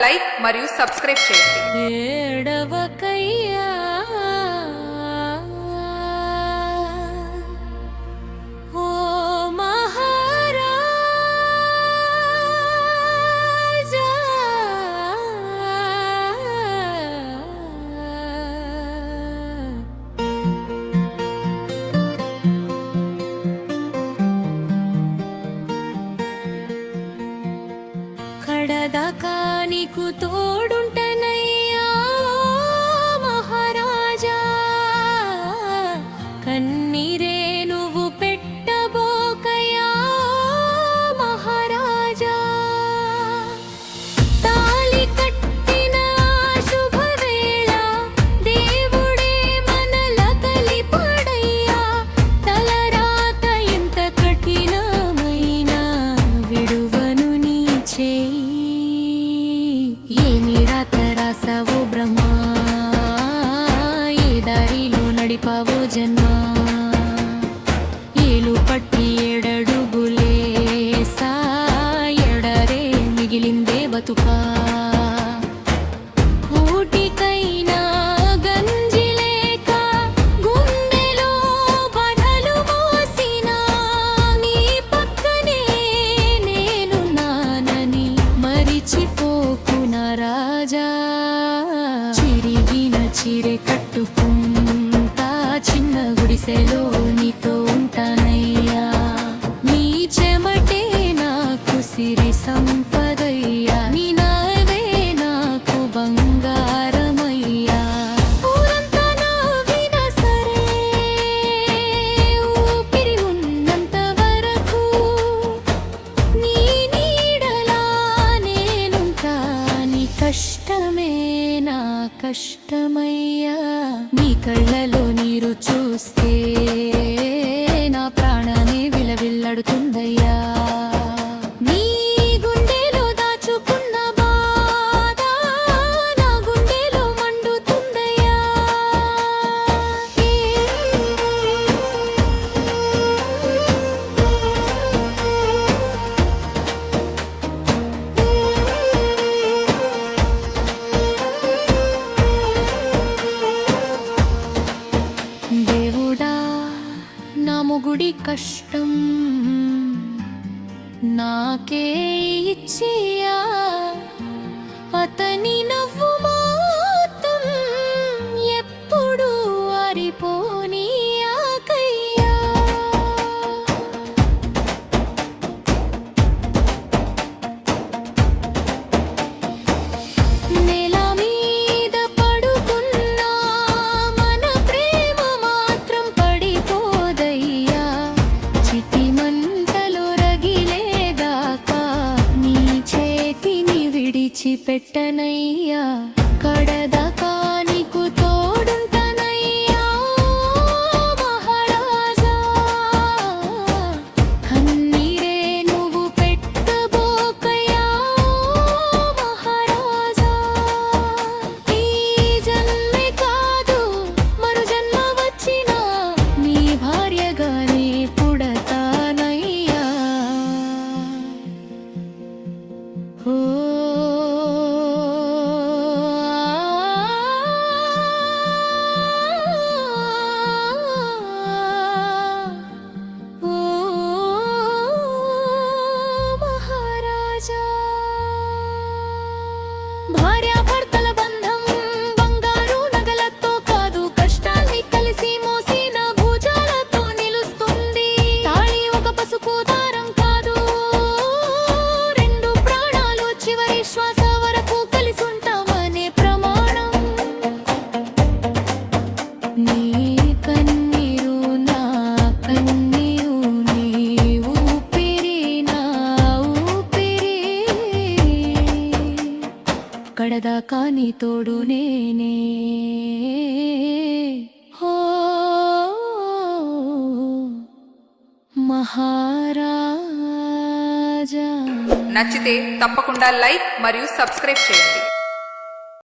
Like మరియు subscribe చేయండి. ఏడవకయ్యా ఓ మహారాజా, కడదాకా నీకు తోడుంటనయ్యా మహారాజా, కన్నీరే నువ్వు పెట్టబోకయ్యా మహారాజా. తాళి కట్టిన శుభవేళ దేవుడే మనల కలిపడయ్యా, తలరాత ఎంత కఠినమైన విడువను నీ చేయి. ఏమి రాత రాసావో బ్రహ్మా, ఏ దారిలో నడిపావో జన్మ, ఏలు పట్టి ఏడడుగులేసా, ఎడరే మిగిలిందే బతుకా. కూటికైనా గంజి లేక గుండెలో బాధలు మోసినా, నీ పక్కనే నేను నానని మరిచిపోకునా రాజా. చిరిగిన చీరె కట్టుకుంటా చిన్న గుడిసెలో నీతో ఉంటానయ్యా, నీ చెమటే నాకు సిరి సంపదయ్యా, నీ నావే నాకు బంగారమయ్యా. ఊరంతా నవ్వినా సరే, ఊపిరి ఉన్నంత వరకు నీ నీడలా నేనుంటా. నీ కష్టమే నా కష్టమయ్యా, నీ కళ్ళలో నీరు చూస్తే నా ప్రాణమే విలవిల్లడుతుందయ్యా. నీ గుండెలో దాచుకున్న బాధ నా గుండెలో మండుతుందయ్యా. దేవుడా, నా మొగుడి కష్టం నాకే ఇచ్చియా, అతని నవ్వు మాత్రం ఎప్పుడు ఆరిపోనీయాకయ్యా. నేల మీద పడుకున్నా మన ప్రేమ మాత్రం పడిపోదయ్యా, చితి మంటలు రగిలేదాకా నీ చేతిని విడిచిపెట్టనయ్యా. కడదాకా నీకు తోడుంటనయ్యా మహారాజా, కన్నీరే నువ్వు పెట్టబోకయ్యా మహారాజా. ఈ జన్మే కాదు మరు జన్మ వచ్చినా నీ భార్యగానే పుడతానయ్యా. ఓ మహారాజా. భార్యాభర్తల బంధం బంగారు నగలతో కాదు, కష్టాల్ని కలిసి మోసిన భుజాలతో నిలుస్తుంది. తాళి ఒక పసుపు దారం కాదు, రెండు ప్రాణాలు చివరి శ్వాస వరకు కలిసి ఉంటామనే ప్రమాణం. నీ కన్నీరు నా కన్నీరు, నీ ఊపిరి నా ఊపిరి, కడదాకా నీ తోడు నేనే. ఓ మహారాజా. నచ్చితే తప్పకుండా లైక్ మరియు సబ్స్క్రైబ్ చేయండి.